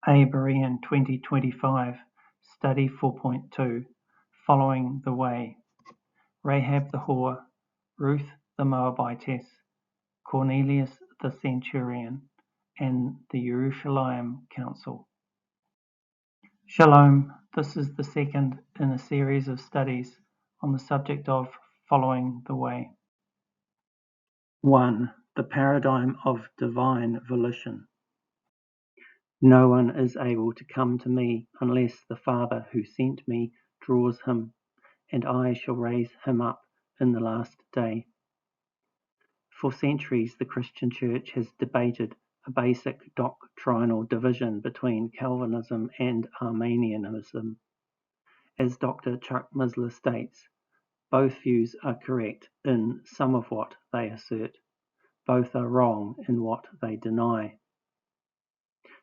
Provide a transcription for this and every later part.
A Berean 2025, Study 4.2, Following the Way, Rahab the whore, Ruth the Moabitess, Cornelius the Centurion, and the Jerusalem Council. Shalom, this is the second in a series of studies on the subject of following the way. 1. The paradigm of divine volition. No one is able to come to me unless the Father who sent me draws him, and I shall raise him up in the last day. For centuries, the Christian Church has debated a basic doctrinal division between Calvinism and Arminianism. As Dr. Chuck Missler states, both views are correct in some of what they assert. Both are wrong in what they deny.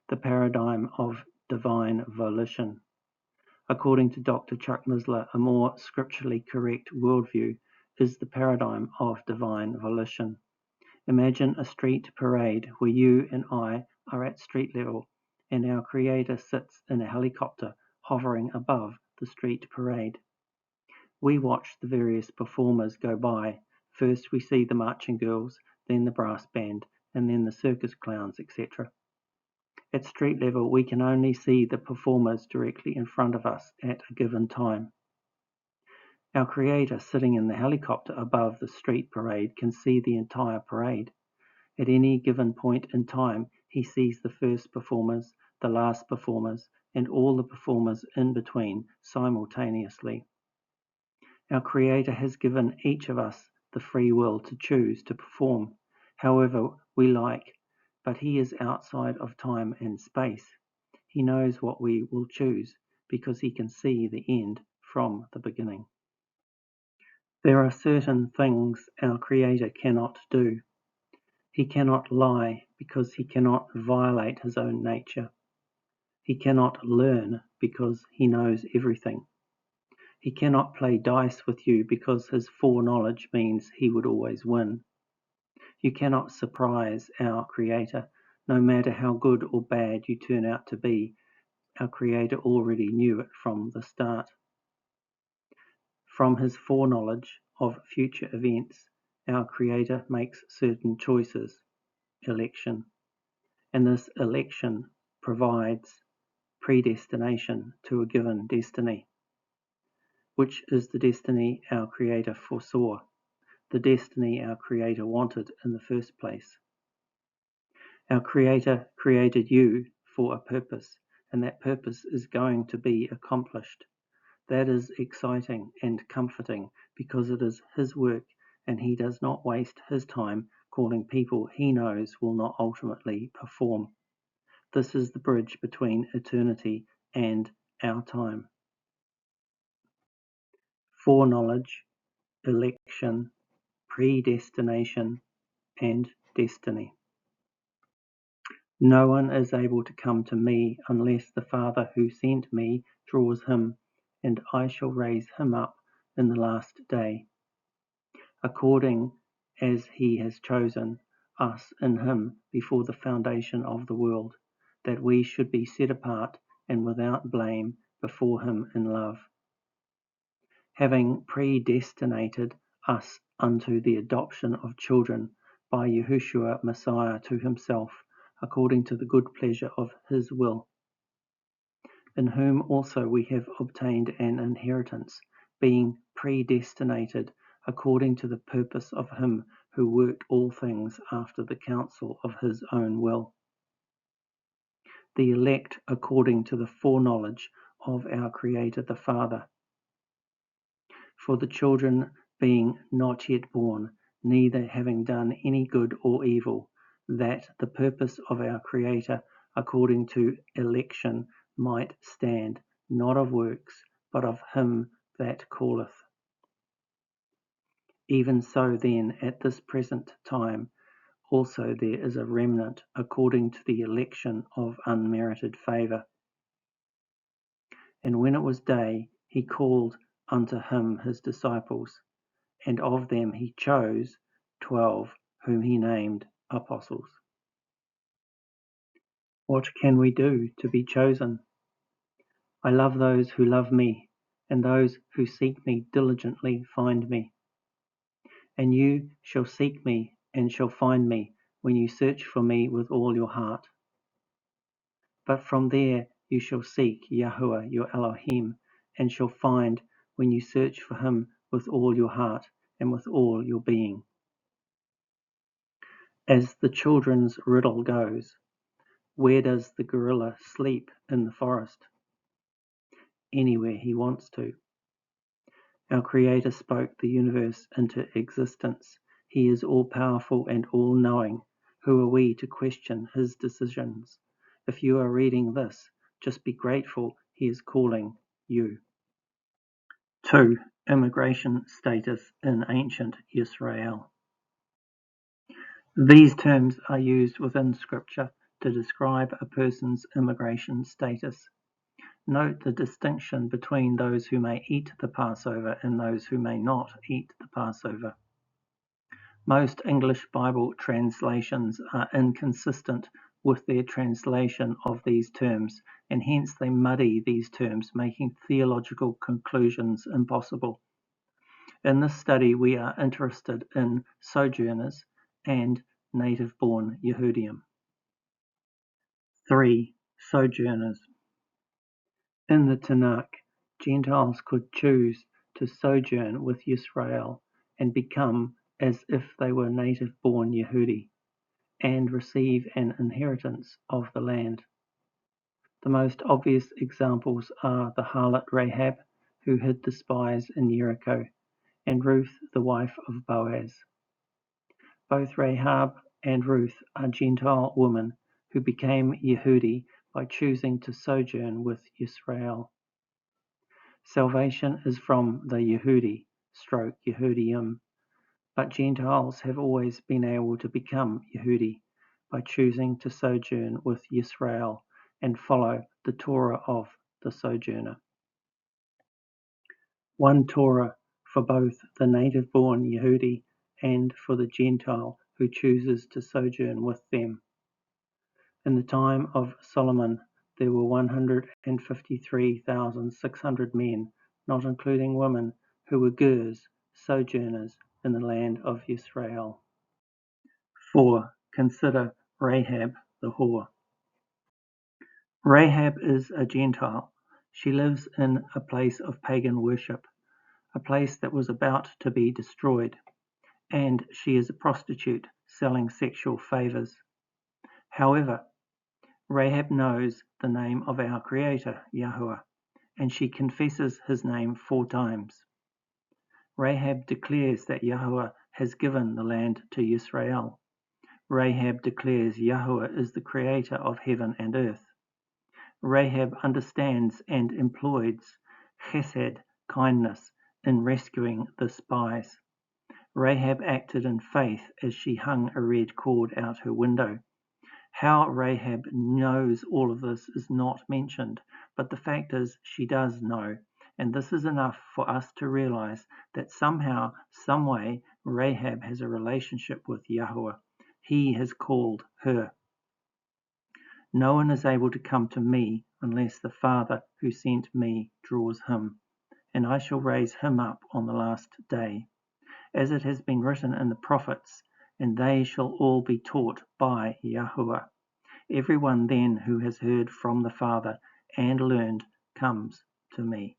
The paradigm of divine volition. According to Dr. Chuck Missler, a more scripturally correct worldview is the paradigm of divine volition. Imagine a street parade where you and I are at street level and our Creator sits in a helicopter hovering above the street parade. We watch the various performers go by. First we see the marching girls, then the brass band, and then the circus clowns, etc. At street level, we can only see the performers directly in front of us at a given time. Our Creator sitting in the helicopter above the street parade can see the entire parade. At any given point in time, he sees the first performers, the last performers, and all the performers in between simultaneously. Our Creator has given each of us the free will to choose to perform however we like, but he is outside of time and space. He knows what we will choose because he can see the end from the beginning. There are certain things our Creator cannot do. He cannot lie because he cannot violate his own nature. He cannot learn because he knows everything. He cannot play dice with you because his foreknowledge means he would always win. You cannot surprise our Creator. No matter how good or bad you turn out to be, our Creator already knew it from the start. From his foreknowledge of future events, our Creator makes certain choices, election, and this election provides predestination to a given destiny, which is the destiny our Creator foresaw, the destiny our Creator wanted in the first place. Our Creator created you for a purpose, and that purpose is going to be accomplished. That is exciting and comforting because it is his work and he does not waste his time calling people he knows will not ultimately perform. This is the bridge between eternity and our time. Foreknowledge, election, predestination, and destiny. No one is able to come to me unless the Father who sent me draws him, and I shall raise him up in the last day, according as he has chosen us in him before the foundation of the world, that we should be set apart and without blame before him in love, having predestinated us unto the adoption of children by Yahushua Messiah to himself, according to the good pleasure of his will, in whom also we have obtained an inheritance, being predestinated according to the purpose of him who worked all things after the counsel of his own will. The elect according to the foreknowledge of our Creator the Father. For the children being not yet born, neither having done any good or evil, that the purpose of our Creator according to election might stand, not of works, but of him that calleth. Even so then, at this present time, also there is a remnant according to the election of unmerited favour. And when it was day, he called unto him his disciples, and of them he chose 12, whom he named apostles. What can we do to be chosen? I love those who love me, and those who seek me diligently find me. And you shall seek me and shall find me when you search for me with all your heart. But from there you shall seek Yahuwah your Elohim, and shall find when you search for him with all your heart and with all your being. As the children's riddle goes, where does the gorilla sleep in the forest? Anywhere he wants to. Our Creator spoke the universe into existence. He is all-powerful and all-knowing. Who are we to question his decisions? If you are reading this, just be grateful he is calling you. 2. Immigration status in ancient Yisra'ěl. These terms are used within Scripture to describe a person's immigration status. Note the distinction between those who may eat the Passover and those who may not eat the Passover. Most English Bible translations are inconsistent with their translation of these terms, and hence they muddy these terms, making theological conclusions impossible. In this study, we are interested in sojourners and native-born Yehudim. 3. Sojourners. In the Tanakh, Gentiles could choose to sojourn with Yisrael and become as if they were native-born Yehudi, and receive an inheritance of the land. The most obvious examples are the harlot Rahab, who hid the spies in Jericho, and Ruth, the wife of Boaz. Both Rahab and Ruth are Gentile women who became Yehudi by choosing to sojourn with Yisrael. Salvation is from the Yehudi, Yehudim, but Gentiles have always been able to become Yehudi by choosing to sojourn with Yisrael and follow the Torah of the sojourner. One Torah for both the native-born Yehudi and for the Gentile who chooses to sojourn with them. In the time of Solomon, there were 153,600 men, not including women, who were gers, sojourners in the land of Yisrael. 4. Consider Rahab the whore. Rahab is a Gentile. She lives in a place of pagan worship, a place that was about to be destroyed, and she is a prostitute selling sexual favors. However, Rahab knows the name of our Creator, Yahuwah, and she confesses his name 4 times. Rahab declares that Yahuwah has given the land to Yisrael. Rahab declares Yahuwah is the Creator of heaven and earth. Rahab understands and employs chesed, kindness, in rescuing the spies. Rahab acted in faith as she hung a red cord out her window. How Rahab knows all of this is not mentioned, but the fact is she does know, and this is enough for us to realize that somehow, some way, Rahab has a relationship with Yahuwah. He has called her. No one is able to come to me unless the Father who sent me draws him, and I shall raise him up on the last day. As it has been written in the prophets, and they shall all be taught by Yahuwah. Everyone then who has heard from the Father and learned comes to me.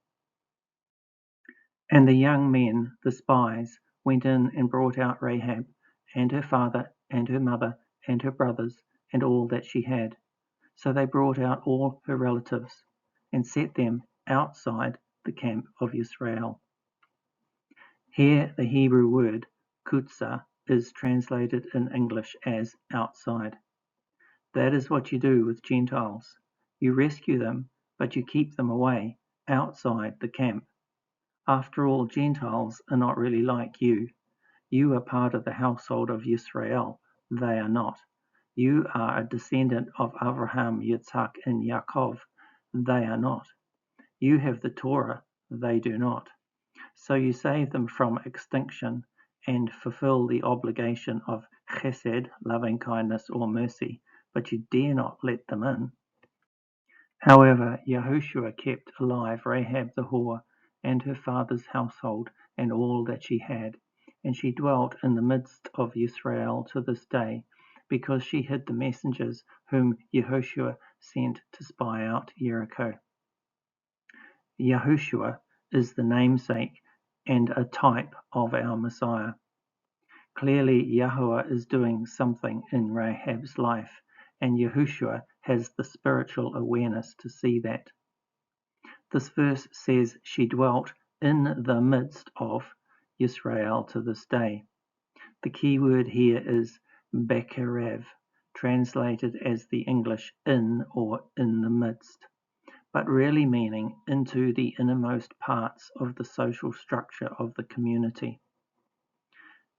And the young men, the spies, went in and brought out Rahab, and her father, and her mother, and her brothers, and all that she had. So they brought out all her relatives, and set them outside the camp of Yisrael. Here the Hebrew word kutsa is translated in English as outside. That is what you do with Gentiles. You rescue them, but you keep them away, outside the camp. After all, Gentiles are not really like you. You are part of the household of Yisrael. They are not. You are a descendant of Abraham, Yitzhak, and Yaakov. They are not. You have the Torah. They do not. So you save them from extinction and fulfill the obligation of chesed, loving kindness or mercy, but you dare not let them in. However, Yahushua kept alive Rahab the whore and her father's household and all that she had, and she dwelt in the midst of Yisra'ěl to this day, because she hid the messengers whom Yahushua sent to spy out Jericho. Yahushua is the namesake and a type of our Messiah. Clearly, Yahuwah is doing something in Rahab's life, and Yahushua has the spiritual awareness to see that. This verse says she dwelt in the midst of Yisra'ěl to this day. The key word here is bekerev, translated as the English in or in the midst, but really meaning into the innermost parts of the social structure of the community.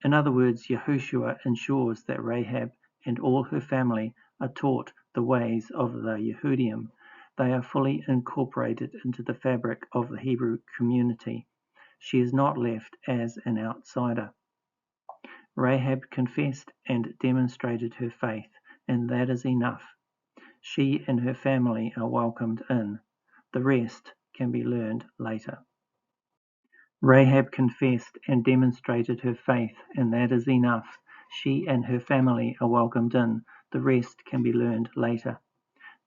In other words, Yahushua ensures that Rahab and all her family are taught the ways of the Yehudim. They are fully incorporated into the fabric of the Hebrew community. She is not left as an outsider. Rahab confessed and demonstrated her faith, and that is enough. She and her family are welcomed in. The rest can be learned later. Rahab confessed and demonstrated her faith, and that is enough. She and her family are welcomed in. The rest can be learned later.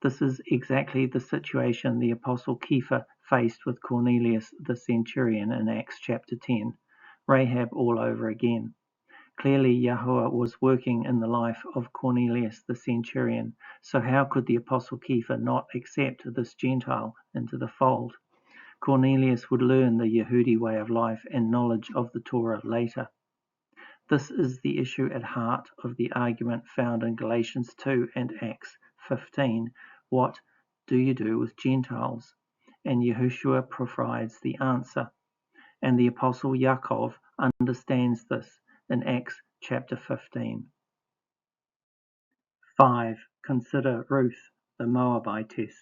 This is exactly the situation the Apostle Kepha faced with Cornelius the Centurion in Acts chapter 10. Rahab all over again. Clearly, Yahuwah was working in the life of Cornelius the Centurion, so how could the Apostle Kepha not accept this Gentile into the fold? Cornelius would learn the Yehudi way of life and knowledge of the Torah later. This is the issue at heart of the argument found in Galatians 2 and Acts 15. What do you do with Gentiles? And Yahushua provides the answer. And the Apostle Yaakov understands this in Acts chapter 15. 5. Consider Ruth, the Moabitess.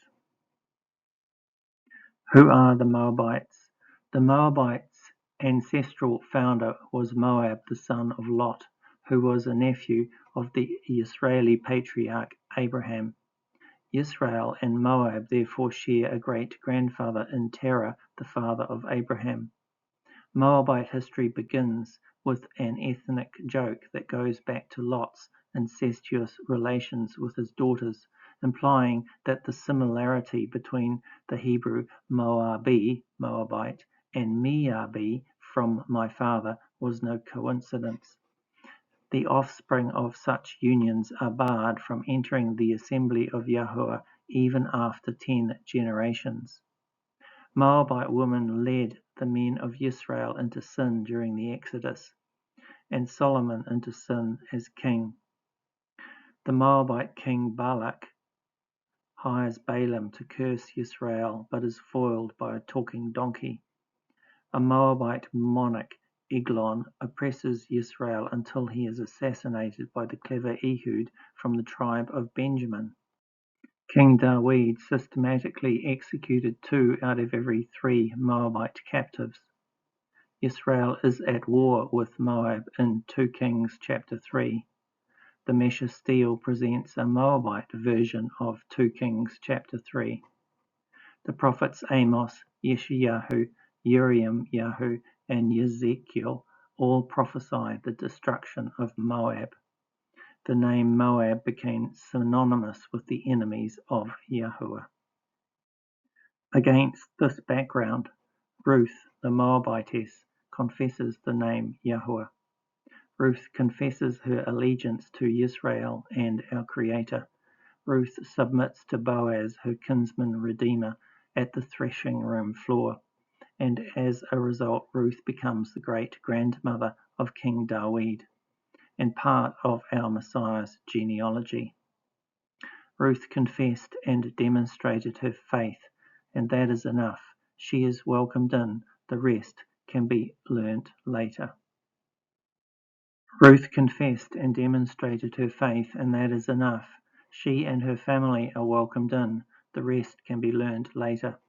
Who are the Moabites? The Moabites' ancestral founder was Moab, the son of Lot, who was a nephew of the Israeli patriarch Abraham. Israel and Moab therefore share a great-grandfather in Terah, the father of Abraham. Moabite history begins with an ethnic joke that goes back to Lot's incestuous relations with his daughters, implying that the similarity between the Hebrew Moabite, and Meabi, from my father, was no coincidence. The offspring of such unions are barred from entering the assembly of Yahuwah even after 10 generations. Moabite women led the men of Yisrael into sin during the Exodus, and Solomon into sin as king. The Moabite king Balak hires Balaam to curse Yisrael, but is foiled by a talking donkey. A Moabite monarch, Eglon, oppresses Yisrael until he is assassinated by the clever Ehud from the tribe of Benjamin. King Dawid systematically executed 2 out of every 3 Moabite captives. Israel is at war with Moab in 2 Kings chapter 3. The Mesha Stele presents a Moabite version of 2 Kings chapter 3. The prophets Amos, Yeshayahu, Yirmiyahu, and Ezekiel all prophesy the destruction of Moab. The name Moab became synonymous with the enemies of Yahuwah. Against this background, Ruth, the Moabitess, confesses the name Yahuwah. Ruth confesses her allegiance to Yisrael and our Creator. Ruth submits to Boaz, her kinsman redeemer, at the threshing room floor, and as a result Ruth becomes the great-grandmother of King Dawid and part of our Messiah's genealogy. Ruth confessed and demonstrated her faith, and that is enough. She is welcomed in. The rest can be learnt later. Ruth confessed and demonstrated her faith, and that is enough. She and her family are welcomed in. The rest can be learned later.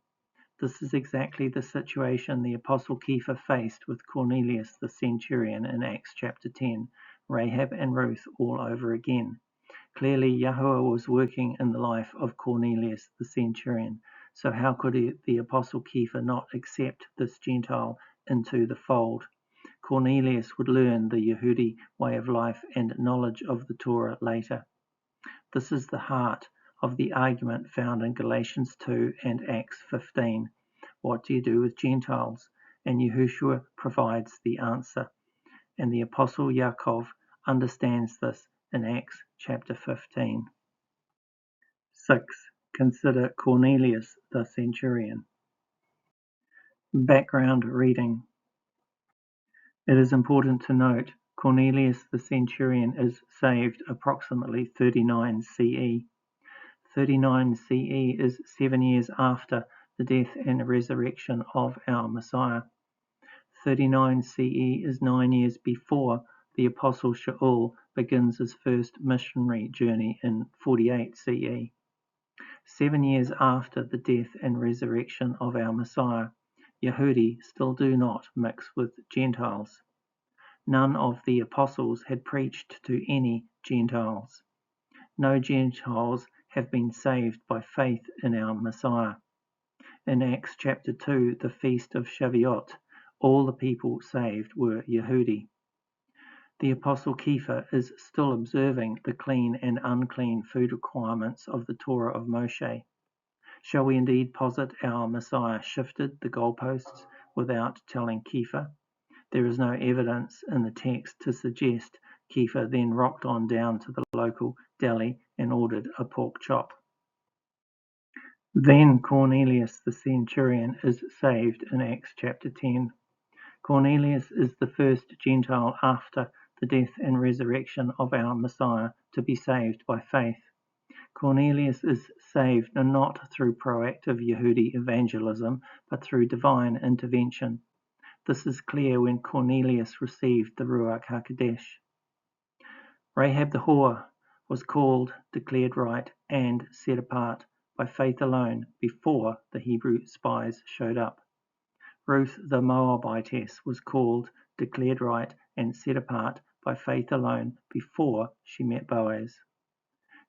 This is exactly the situation the Apostle Kepha faced with Cornelius the Centurion in Acts chapter 10, Rahab and Ruth all over again. Clearly, Yahuwah was working in the life of Cornelius the Centurion, so how could the Apostle Kepha not accept this Gentile into the fold? Cornelius would learn the Yehudi way of life and knowledge of the Torah later. This is the heart of the argument found in Galatians 2 and Acts 15. What do you do with Gentiles? And Yahushua provides the answer. And the Apostle Yaakov understands this in Acts chapter 15. 6. Consider Cornelius the Centurion. Background reading. It is important to note Cornelius the Centurion is saved approximately 39 CE. 39 CE is 7 years after the death and resurrection of our Messiah. 39 CE is 9 years before the Apostle Shaul begins his first missionary journey in 48 CE. 7 years after the death and resurrection of our Messiah, Yehudi still do not mix with Gentiles. None of the apostles had preached to any Gentiles. No Gentiles have been saved by faith in our Messiah. In Acts chapter 2, the feast of Shavuot, all the people saved were Yehudi. The Apostle Kepha is still observing the clean and unclean food requirements of the Torah of Moses. Shall we indeed posit our Messiah shifted the goalposts without telling Kepha? There is no evidence in the text to suggest Kepha then rocked on down to the local deli and ordered a pork chop. Then Cornelius the Centurion is saved in Acts chapter 10. Cornelius is the first Gentile after the death and resurrection of our Messiah to be saved by faith. Cornelius is saved not through proactive Yehudi evangelism, but through divine intervention. This is clear when Cornelius received the Ruach HaKodesh. Rahab the whore was called, declared right, and set apart by faith alone before the Hebrew spies showed up. Ruth the Moabitess was called, declared right, and set apart by faith alone before she met Boaz.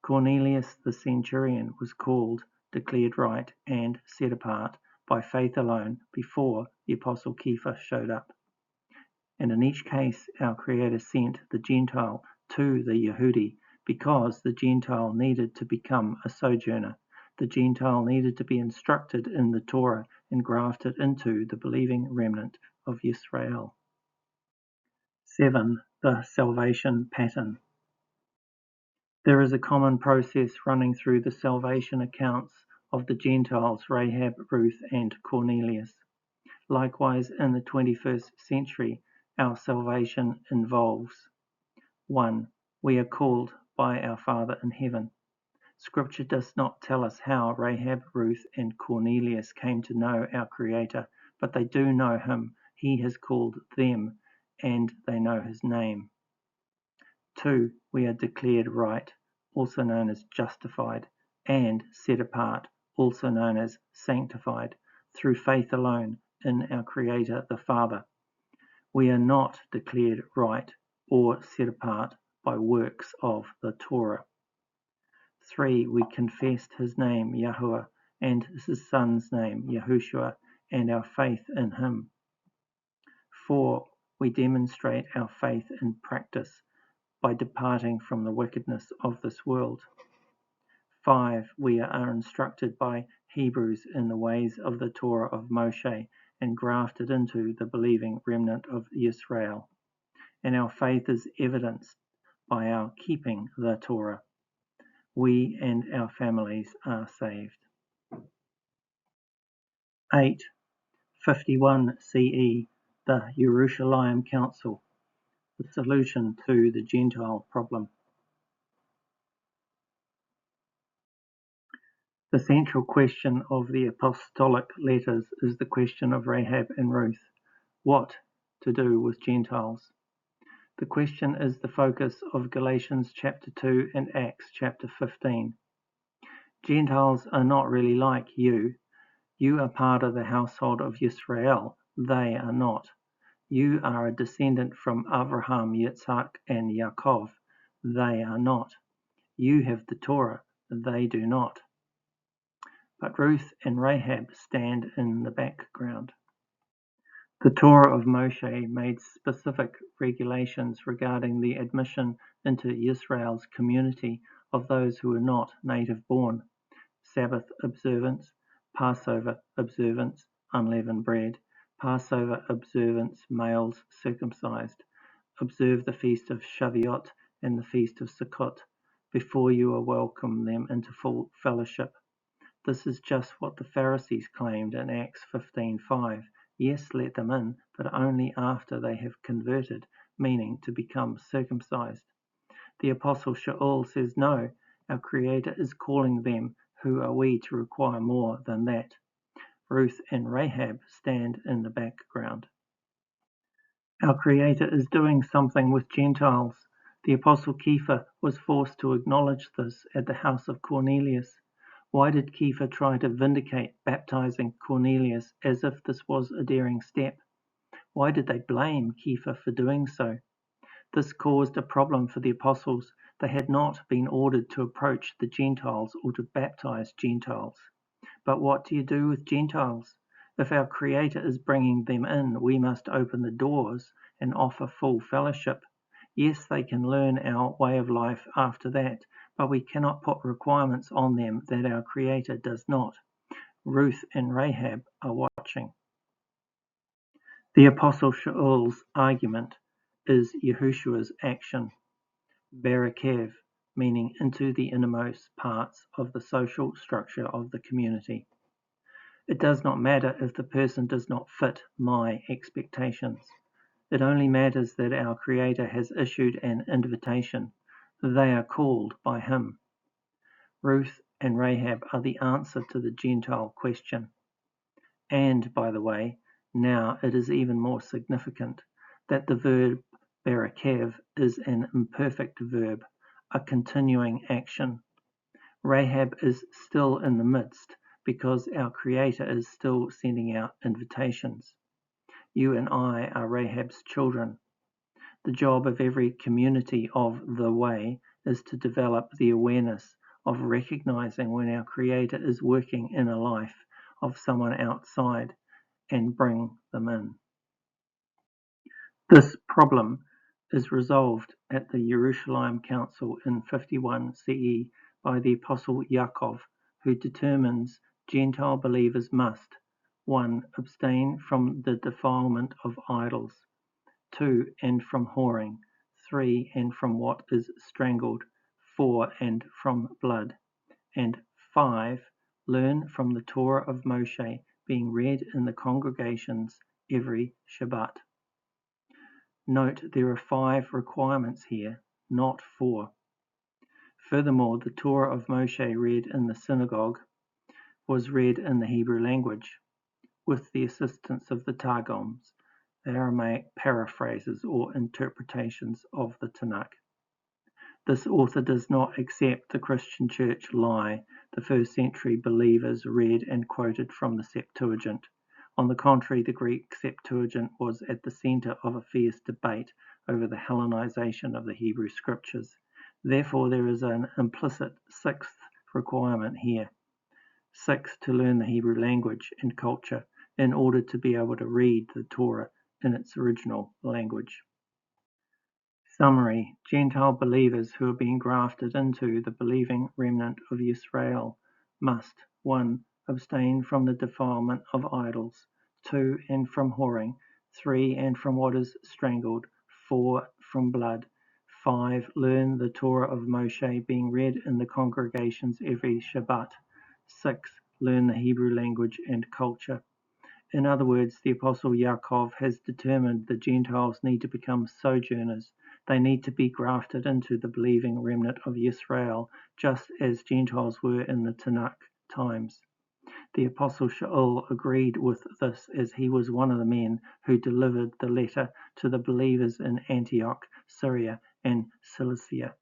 Cornelius the Centurion was called, declared right, and set apart by faith alone before the Apostle Kepha showed up. And in each case, our Creator sent the Gentile to the Yehudi because the Gentile needed to become a sojourner. The Gentile needed to be instructed in the Torah and grafted into the believing remnant of Yisra'ěl. 7. The salvation pattern. There is a common process running through the salvation accounts of the Gentiles Rahab, Ruth, and Cornelius. Likewise, in the 21st century, our salvation involves 1. We are called by our Father in heaven. Scripture does not tell us how Rahab, Ruth, and Cornelius came to know our Creator, but they do know Him. He has called them, and they know His name. 2. We are declared right, also known as justified, and set apart, also known as sanctified, through faith alone in our Creator the Father. We are not declared right or set apart by works of the Torah. 3. We confessed His name, Yahuwah, and His Son's name, Yahushua, and our faith in Him. 4. We demonstrate our faith in practice by departing from the wickedness of this world. 5. We are instructed by Hebrews in the ways of the Torah of Moses and grafted into the believing remnant of Yisra'ěl. And our faith is evidenced by our keeping the Torah. We and our families are saved. 8. 51 CE, the Jerusalem Council, the solution to the Gentile problem. The central question of the apostolic letters is the question of Rahab and Ruth. What to do with Gentiles? The question is the focus of Galatians chapter 2 and Acts chapter 15. Gentiles are not really like you. You are part of the household of Yisra'ěl. They are not. You are a descendant from Abraham, Yitzhak, and Yaakov. They are not. You have the Torah, they do not. But Ruth and Rahab stand in the background. The Torah of Moshe made specific regulations regarding the admission into Yisrael's community of those who were not native-born: Sabbath observance, Passover observance, unleavened bread, Passover observance, males circumcised, observe the feast of Shavuot and the feast of Sukkot before you welcome them into full fellowship. This is just what the Pharisees claimed in Acts 15:5. Yes, let them in, but only after they have converted, meaning to become circumcised. The Apostle Shaul says, no, our Creator is calling them. Who are we to require more than that? Ruth and Rahab stand in the background. Our Creator is doing something with Gentiles. The Apostle Kepha was forced to acknowledge this at the house of Cornelius. Why did Kepha try to vindicate baptizing Cornelius as if this was a daring step? Why did they blame Kepha for doing so? This caused a problem for the apostles. They had not been ordered to approach the Gentiles or to baptize Gentiles. But what do you do with Gentiles? If our Creator is bringing them in, we must open the doors and offer full fellowship. Yes, they can learn our way of life after that, but we cannot put requirements on them that our Creator does not. Ruth and Rahab are watching. The Apostle Shaul's argument is Yahushua's action, barakev, meaning into the innermost parts of the social structure of the community. It does not matter if the person does not fit my expectations. It only matters that our Creator has issued an invitation. They are called by Him. Ruth and Rahab are the answer to the Gentile question. And, by the way, now it is even more significant that the verb barakev is an imperfect verb, a continuing action. Rahab is still in the midst because our Creator is still sending out invitations. You and I are Rahab's children. The job of every community of the way is to develop the awareness of recognizing when our Creator is working in a life of someone outside and bring them in. This problem is resolved at the Jerusalem Council in 51 CE by the Apostle Yaakov, who determines Gentile believers must 1. Abstain from the defilement of idols, 2. And from whoring, 3. And from what is strangled, 4. And from blood, and 5. Learn from the Torah of Moshe being read in the congregations every Shabbat. Note there are 5 requirements here, not 4. Furthermore, the Torah of Moshe read in the synagogue was read in the Hebrew language, with the assistance of the Targums, the Aramaic paraphrases or interpretations of the Tanakh. This author does not accept the Christian church lie the first century believers read and quoted from the Septuagint. On the contrary, the Greek Septuagint was at the center of a fierce debate over the Hellenization of the Hebrew scriptures. Therefore, there is an implicit 6th requirement here. 6, to learn the Hebrew language and culture in order to be able to read the Torah in its original language. Summary: Gentile believers who are being grafted into the believing remnant of Yisra'ěl must 1. Abstain from the defilement of idols, 2. And from whoring, 3. And from what is strangled, 4. From blood, 5. Learn the Torah of Moshe being read in the congregations every Shabbat, 6. Learn the Hebrew language and culture. In other words, the Apostle Yaakov has determined the Gentiles need to become sojourners. They need to be grafted into the believing remnant of Yisra'ěl, just as Gentiles were in the Tanakh times. The Apostle Shaul agreed with this as he was one of the men who delivered the letter to the believers in Antioch, Syria, and Cilicia.